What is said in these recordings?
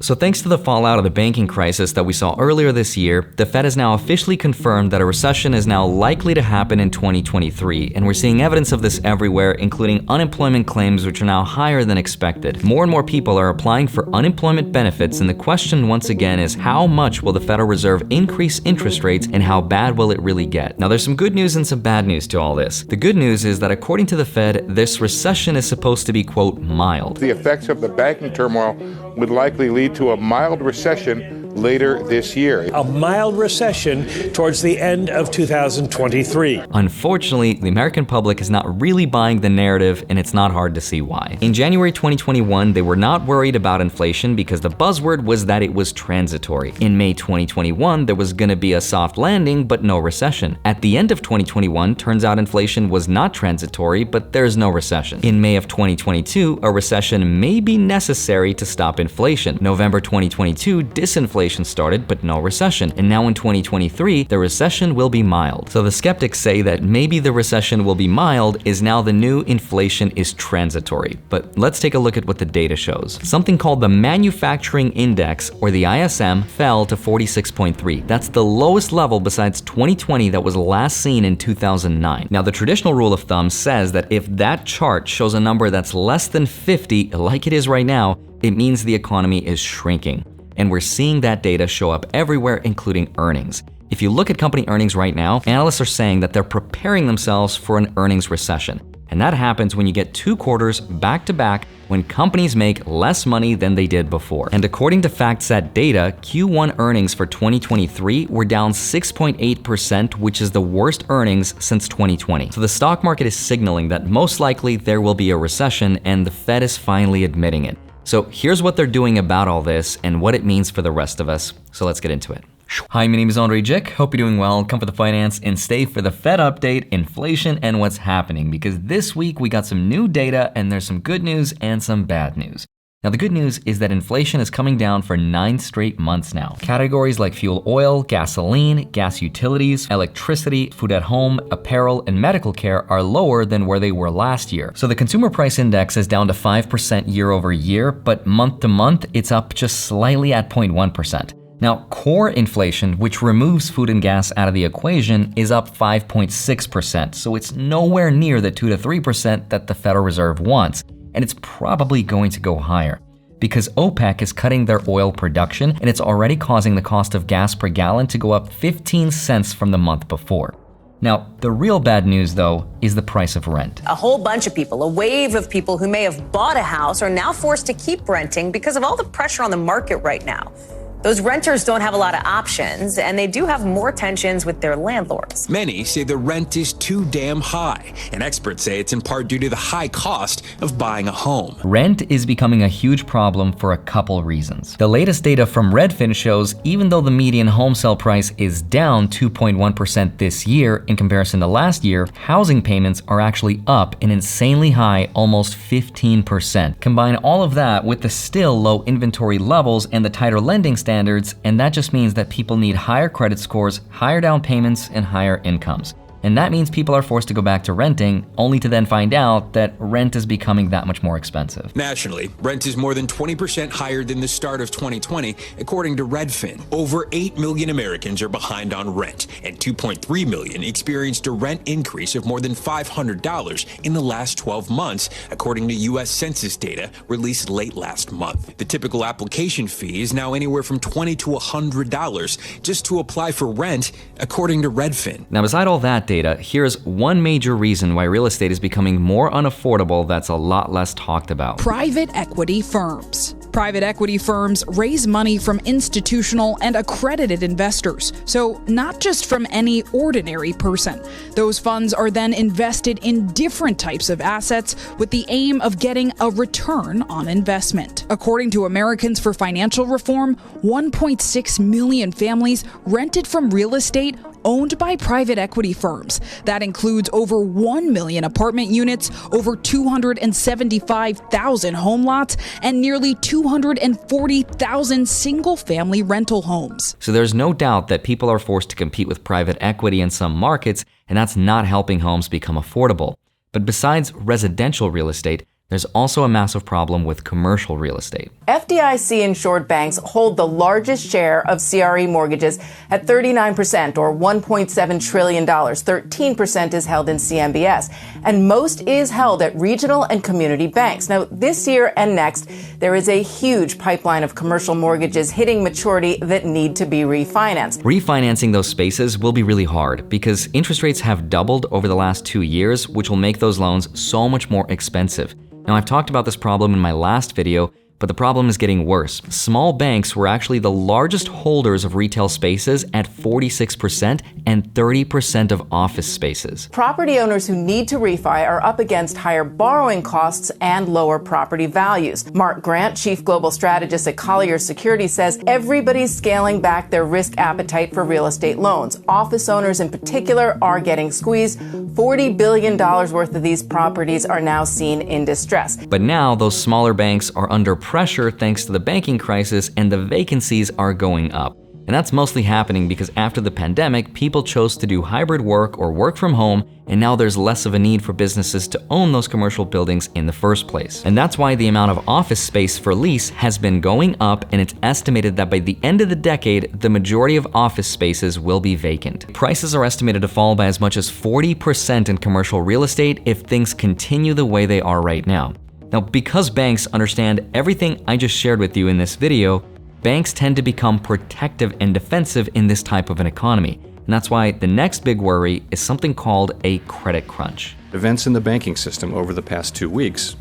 So thanks to the fallout of the banking crisis that we saw earlier this year, the Fed has now officially confirmed that a recession is now likely to happen in 2023, and we're seeing evidence of this everywhere, including unemployment claims which are now higher than expected. More and more people are applying for unemployment benefits, and the question once again is how much will the Federal Reserve increase interest rates and how bad will it really get? Now there's some good news and some bad news to all this. The good news is that according to the Fed, this recession is supposed to be, quote, mild. The effects of the banking turmoil would likely lead to a mild recession later this year. A mild recession towards the end of 2023. Unfortunately, the American public is not really buying the narrative, and it's not hard to see why. In January 2021, they were not worried about inflation because the buzzword was that it was transitory. In May 2021, there was gonna be a soft landing, but no recession. At the end of 2021, turns out inflation was not transitory, but there's no recession. In May of 2022, a recession may be necessary to stop inflation. November 2022, disinflation started, but no recession. And now in 2023, the recession will be mild. So the skeptics say that maybe the recession will be mild is now the new inflation is transitory. But let's take a look at what the data shows. Something called the Manufacturing Index, or the ISM, fell to 46.3. That's the lowest level besides 2020 that was last seen in 2009. Now the traditional rule of thumb says that if that chart shows a number that's less than 50, like it is right now, it means the economy is shrinking. And we're seeing that data show up everywhere, including earnings. If you look at company earnings right now, analysts are saying that they're preparing themselves for an earnings recession. And that happens when you get 2 quarters back to back when companies make less money than they did before. And according to FactSet data, Q1 earnings for 2023 were down 6.8%, which is the worst earnings since 2020. So the stock market is signaling that most likely there will be a recession, and the Fed is finally admitting it. So here's what they're doing about all this and what it means for the rest of us. So let's get into it. Hi, my name is Andrei Jikh. Hope you're doing well. Come for the finance and stay for the Fed update, inflation, and what's happening. Because this week we got some new data and there's some good news and some bad news. Now the good news is that inflation is coming down for 9 straight months now. Categories like fuel oil, gasoline, gas utilities, electricity, food at home, apparel, and medical care are lower than where they were last year. So the consumer price index is down to 5% year over year, but month to month it's up just slightly at 0.1%. Now, core inflation, which removes food and gas out of the equation, is up 5.6%, so it's nowhere near the 2 to 3% that the Federal Reserve wants. And it's probably going to go higher because OPEC is cutting their oil production, and it's already causing the cost of gas per gallon to go up 15 cents from the month before. Now, the real bad news, though, is the price of rent. A whole bunch of people, a wave of people who may have bought a house are now forced to keep renting because of all the pressure on the market right now. Those renters don't have a lot of options, and they do have more tensions with their landlords. Many say the rent is too damn high, and experts say it's in part due to the high cost of buying a home. Rent is becoming a huge problem for a couple reasons. The latest data from Redfin shows even though the median home sale price is down 2.1% this year in comparison to last year, housing payments are actually up an insanely high almost 15%. Combine all of that with the still low inventory levels and the tighter lending standards, and that just means that people need higher credit scores, higher down payments, and higher incomes. And that means people are forced to go back to renting, only to then find out that rent is becoming that much more expensive. Nationally, rent is more than 20% higher than the start of 2020, according to Redfin. Over 8 million Americans are behind on rent, and 2.3 million experienced a rent increase of more than $500 in the last 12 months, according to U.S. Census data released late last month. The typical application fee is now anywhere from $20 to $100 just to apply for rent, according to Redfin. Now, beside all that data, here's one major reason why real estate is becoming more unaffordable that's a lot less talked about. Private equity firms. Private equity firms raise money from institutional and accredited investors, so not just from any ordinary person. Those funds are then invested in different types of assets with the aim of getting a return on investment. According to Americans for Financial Reform, 1.6 million families rented from real estate owned by private equity firms. That includes over 1 million apartment units, over 275,000 home lots, and nearly 240,000 single-family rental homes. So there's no doubt that people are forced to compete with private equity in some markets, and that's not helping homes become affordable. But besides residential real estate, There's also a massive problem with commercial real estate. FDIC-insured banks hold the largest share of CRE mortgages at 39%, or $1.7 trillion. 13% is held in CMBS, and most is held at regional and community banks. Now, this year and next, there is a huge pipeline of commercial mortgages hitting maturity that need to be refinanced. Refinancing those spaces will be really hard because interest rates have doubled over the last 2 years, which will make those loans so much more expensive. Now, I've talked about this problem in my last video, but the problem is getting worse. Small banks were actually the largest holders of retail spaces at 46% and 30% of office spaces. Property owners who need to refi are up against higher borrowing costs and lower property values. Mark Grant, chief global strategist at Colliers Securities, says everybody's scaling back their risk appetite for real estate loans. Office owners in particular are getting squeezed. $40 billion worth of these properties are now seen in distress. But now those smaller banks are under pressure thanks to the banking crisis, and the vacancies are going up. And that's mostly happening because after the pandemic, people chose to do hybrid work or work from home, and now there's less of a need for businesses to own those commercial buildings in the first place. And that's why the amount of office space for lease has been going up, and it's estimated that by the end of the decade, the majority of office spaces will be vacant. Prices are estimated to fall by as much as 40% in commercial real estate if things continue the way they are right now. Now, because banks understand everything I just shared with you in this video, banks tend to become protective and defensive in this type of an economy. And that's why the next big worry is something called a credit crunch. Events in the banking system over the past 2 weeks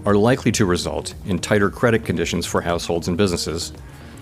are likely to result in tighter credit conditions for households and businesses,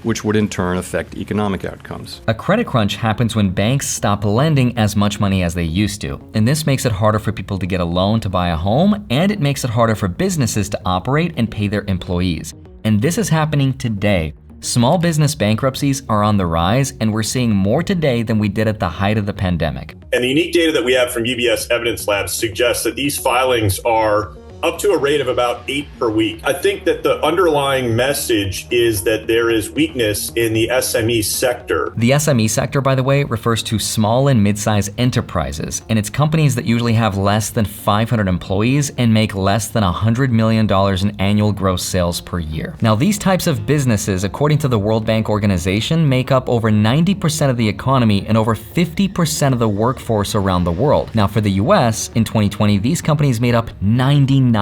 which would in turn affect economic outcomes. A credit crunch happens when banks stop lending as much money as they used to. And this makes it harder for people to get a loan to buy a home, and it makes it harder for businesses to operate and pay their employees. And this is happening today. Small business bankruptcies are on the rise, and we're seeing more today than we did at the height of the pandemic. And the unique data that we have from UBS Evidence Labs suggests that these filings are up to a rate of about 8 per week. I think that the underlying message is that there is weakness in the SME sector. The SME sector, by the way, refers to small and mid-sized enterprises, and it's companies that usually have less than 500 employees and make less than $100 million in annual gross sales per year. Now, these types of businesses, according to the World Bank organization, make up over 90% of the economy and over 50% of the workforce around the world. Now, for the US, in 2020, these companies made up 99%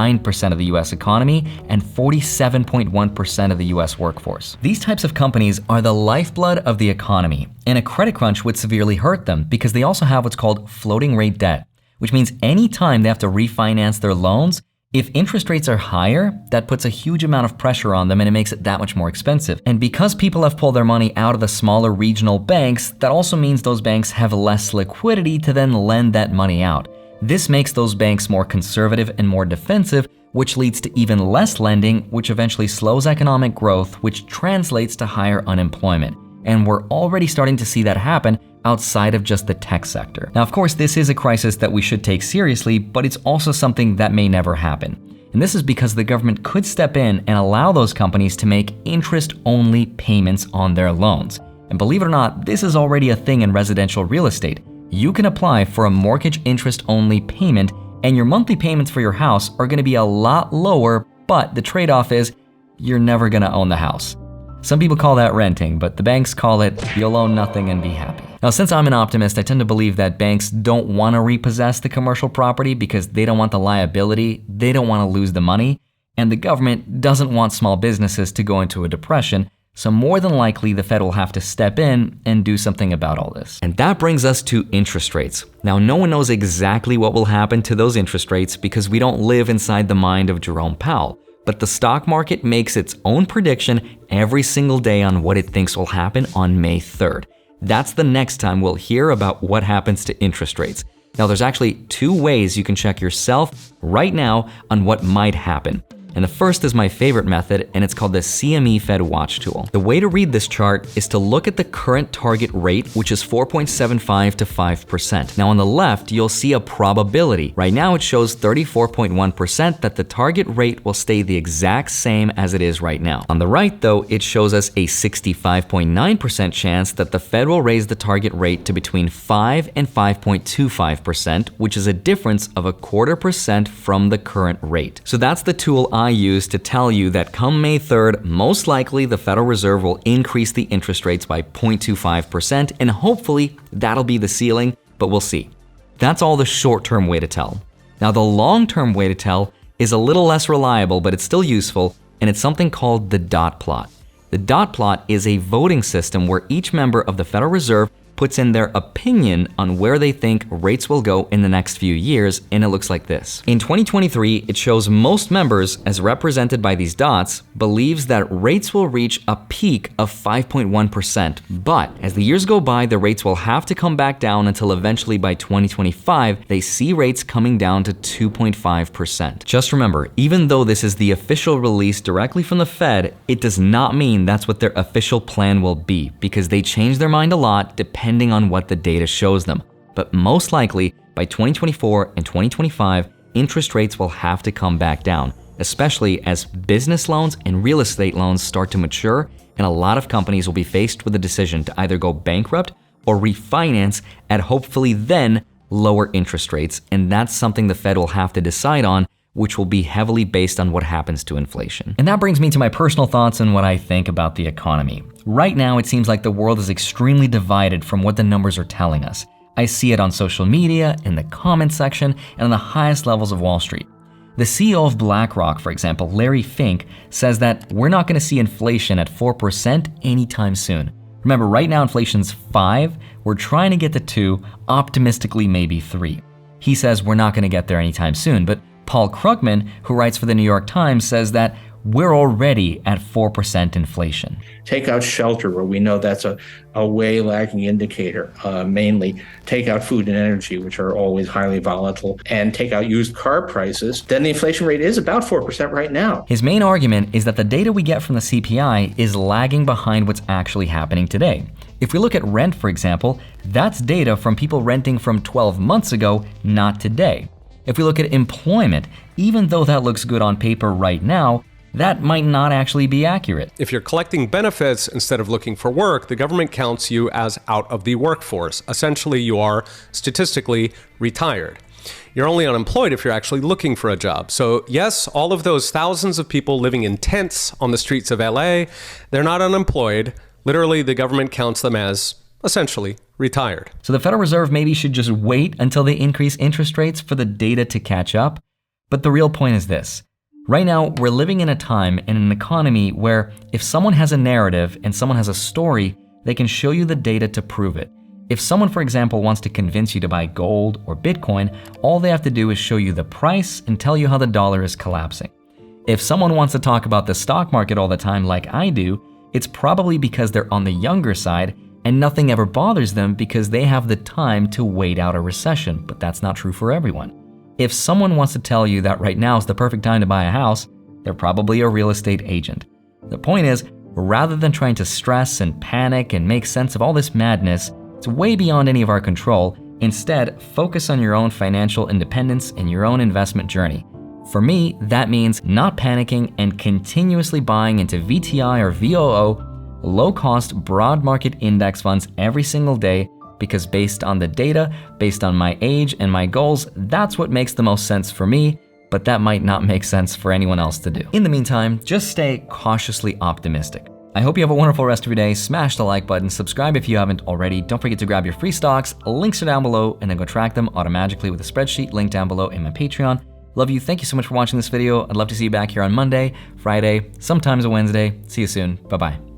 of the US economy and 47.1% of the US workforce. These types of companies are the lifeblood of the economy, and a credit crunch would severely hurt them because they also have what's called floating rate debt, which means anytime they have to refinance their loans, if interest rates are higher, that puts a huge amount of pressure on them and it makes it that much more expensive. And because people have pulled their money out of the smaller regional banks, that also means those banks have less liquidity to then lend that money out. This makes those banks more conservative and more defensive, which leads to even less lending, which eventually slows economic growth, which translates to higher unemployment. And we're already starting to see that happen outside of just the tech sector. Now, of course, this is a crisis that we should take seriously, but it's also something that may never happen. And this is because the government could step in and allow those companies to make interest-only payments on their loans. And believe it or not, this is already a thing in residential real estate. You can apply for a mortgage interest-only payment, and your monthly payments for your house are going to be a lot lower, but the trade-off is you're never going to own the house. Some people call that renting, but the banks call it you'll own nothing and be happy. Now, since I'm an optimist, I tend to believe that banks don't want to repossess the commercial property because they don't want the liability, they don't want to lose the money, and the government doesn't want small businesses to go into a depression. So more than likely, the Fed will have to step in and do something about all this. And that brings us to interest rates. Now, no one knows exactly what will happen to those interest rates because we don't live inside the mind of Jerome Powell. But the stock market makes its own prediction every single day on what it thinks will happen on May 3rd. That's the next time we'll hear about what happens to interest rates. Now, there's actually 2 ways you can check yourself right now on what might happen. And the first is my favorite method, and it's called the CME Fed Watch tool. The way to read this chart is to look at the current target rate, which is 4.75 to 5%. Now on the left, you'll see a probability. Right now it shows 34.1% that the target rate will stay the exact same as it is right now. On the right though, it shows us a 65.9% chance that the Fed will raise the target rate to between 5 and 5.25%, which is a difference of 0.25% from the current rate. So that's the tool I use to tell you that come May 3rd, most likely the Federal Reserve will increase the interest rates by 0.25%, and hopefully that'll be the ceiling, but we'll see. That's all the short-term way to tell. Now the long-term way to tell is a little less reliable, but it's still useful, and it's something called the dot plot. The dot plot is a voting system where each member of the Federal Reserve puts in their opinion on where they think rates will go in the next few years, and it looks like this. In 2023, it shows most members, as represented by these dots, believes that rates will reach a peak of 5.1%, but as the years go by, the rates will have to come back down until eventually by 2025, they see rates coming down to 2.5%. Just remember, even though this is the official release directly from the Fed, it does not mean that's what their official plan will be, because they change their mind a lot depending on what the data shows them. But most likely, by 2024 and 2025, interest rates will have to come back down, especially as business loans and real estate loans start to mature, and a lot of companies will be faced with a decision to either go bankrupt or refinance at hopefully then lower interest rates, and that's something the Fed will have to decide on, which will be heavily based on what happens to inflation. And that brings me to my personal thoughts on what I think about the economy. Right now, it seems like the world is extremely divided from what the numbers are telling us. I see it on social media, in the comment section, and on the highest levels of Wall Street. The CEO of BlackRock, for example, Larry Fink, says that we're not going to see inflation at 4% anytime soon. Remember, right now inflation's 5, we're trying to get to 2, optimistically maybe 3. He says we're not going to get there anytime soon, but Paul Krugman, who writes for the New York Times, says that we're already at 4% inflation. Take out shelter, where we know that's a way lagging indicator. Mainly take out food and energy, which are always highly volatile, and take out used car prices. Then the inflation rate is about 4% right now. His main argument is that the data we get from the CPI is lagging behind what's actually happening today. If we look at rent, for example, that's data from people renting from 12 months ago, not today. If we look at employment, even though that looks good on paper right now, that might not actually be accurate. If you're collecting benefits instead of looking for work, the government counts you as out of the workforce. Essentially, you are statistically retired. You're only unemployed if you're actually looking for a job. So yes, all of those thousands of people living in tents on the streets of LA, they're not unemployed. Literally, the government counts them as essentially retired. So the Federal Reserve maybe should just wait until they increase interest rates for the data to catch up. But the real point is this. Right now, we're living in a time in an economy where if someone has a narrative and someone has a story, they can show you the data to prove it. If someone, for example, wants to convince you to buy gold or Bitcoin, all they have to do is show you the price and tell you how the dollar is collapsing. If someone wants to talk about the stock market all the time like I do, it's probably because they're on the younger side and nothing ever bothers them because they have the time to wait out a recession, but that's not true for everyone. If someone wants to tell you that right now is the perfect time to buy a house, they're probably a real estate agent. The point is, rather than trying to stress and panic and make sense of all this madness, it's way beyond any of our control. Instead, focus on your own financial independence and your own investment journey. For me, that means not panicking and continuously buying into VTI or VOO, low-cost, broad market index funds every single day, because based on the data, based on my age and my goals, that's what makes the most sense for me, but that might not make sense for anyone else to do. In the meantime, just stay cautiously optimistic. I hope you have a wonderful rest of your day. Smash the like button, subscribe if you haven't already. Don't forget to grab your free stocks, links are down below, and then go track them automatically with a spreadsheet linked down below in my Patreon. Love you, thank you so much for watching this video. I'd love to see you back here on Monday, Friday, sometimes a Wednesday. See you soon, bye-bye.